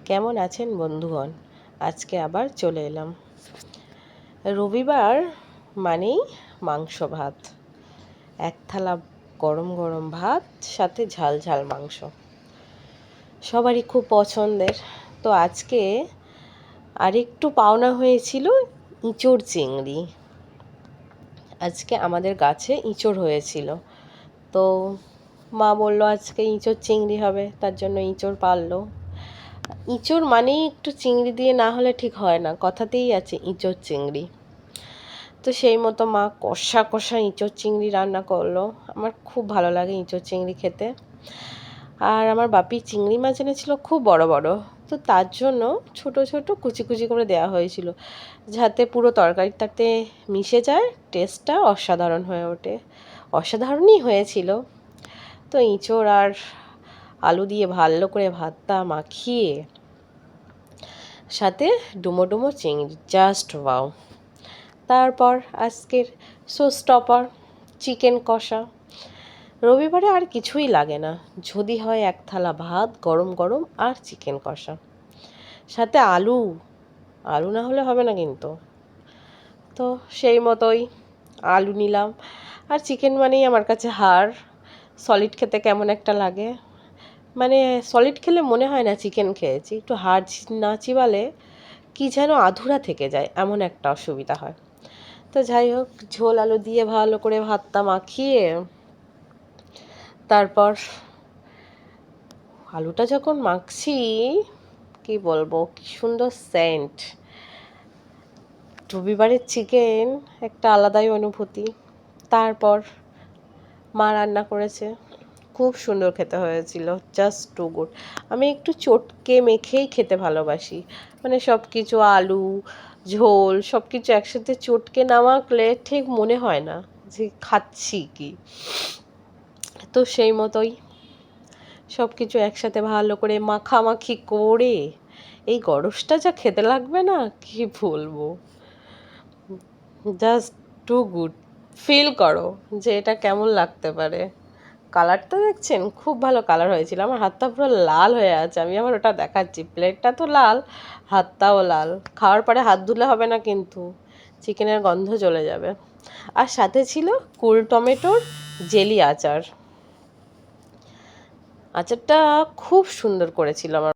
কেমন আছেন বন্ধুগণ? আজকে আবার চলে এলাম। রবিবার মানেই মাংস ভাত, এক থালা গরম গরম ভাত, সাথে ঝাল ঝাল মাংস, সবারই খুব পছন্দের। তো আজকে আরেকটু পাওনা হয়েছিল ইঁচড় চিংড়ি। আজকে আমাদের গাছে ইঁচড় হয়েছিল, তো মা বলল আজকে ইঁচড় চিংড়ি হবে, তার জন্য ইঁচড় পারলো। ইঁচড় মানেই একটু চিংড়ি দিয়ে না হলে ঠিক হয় না, কথাতেই আছে ইঁচড় চিংড়ি। তো সেই মতো মা কষা কষা ইঁচড় চিংড়ি রান্না করলো। আমার খুব ভালো লাগে ইঁচড় চিংড়ি খেতে। আর আমার বাপি চিংড়ি মাছ এনেছিল খুব বড় বড়, তো তার জন্য ছোট ছোট কুচি কুচি করে দেওয়া হয়েছিল, যাতে পুরো তরকারিটাতে মিশে যায়, টেস্টটা অসাধারণ হয়ে ওঠে। অসাধারণই হয়েছিল। তো ইঁচড় আর আলু দিয়ে ভালো করে ভাতটা মাখিয়ে, সাথে ডুমো ডুমো চিংড়ি, জাস্ট ওয়াও। তারপর আজকের শোস্টপার চিকেন কষা। রবিবারে আর কিছুই লাগে না, যদি হয় এক থালা ভাত গরম গরম আর চিকেন কষা, সাথে আলু। আলু না হলে হবে না কিন্তু। তো সেই মতোই আলু নিলাম। আর চিকেন মানেই আমার কাছে হাড়, সলিড খেতে কেমন একটা লাগে, মানে সলিড খেলে মনে হয় না চিকেন খেয়েছি, একটু হাড় না চিবালে কি যেন আধুরা থেকে যায়, এমন একটা অসুবিধা হয়। তো যাই হোক, ঝোল আলু দিয়ে ভালো করে ভাতটা মাখিয়ে, তারপর আলুটা যখন মাখছি, কি বলবো, কি সুন্দর সেন্ট। রবিবারের চিকেন একটা আলাদাই অনুভূতি। তারপর মা রান্না করেছে, খুব সুন্দর খেতে হয়েছিল, জাস্ট টু গুড। আমি একটু চটকে মেখেই খেতে ভালোবাসি, মানে সব কিছু আলু ঝোল সব কিছু একসাথে চটকে না মাখলে ঠিক মনে হয় না যে খাচ্ছি কি। তো সেই মতোই সব কিছু একসাথে ভালো করে মাখামাখি করে, এই গরসটা যা খেতে লাগবে না, কি বলবো, জাস্ট টু গুড। ফিল করো যে এটা কেমন লাগতে পারে। কালারটা দেখছেন, খুব ভালো কালার হয়েছিল। আমার হাতটা পুরো লাল হয়ে আছে, আমি আবার ওটা দেখাচ্ছি। প্লেটটা তো লাল, হাতটাও লাল। খাওয়ার পরে হাত ধুলে হবে না কিন্তু, চিকেনের গন্ধ চলে যাবে। আর সাথে ছিল কুল টমেটোর জেলি আচার। আচারটা খুব সুন্দর করেছিল আমার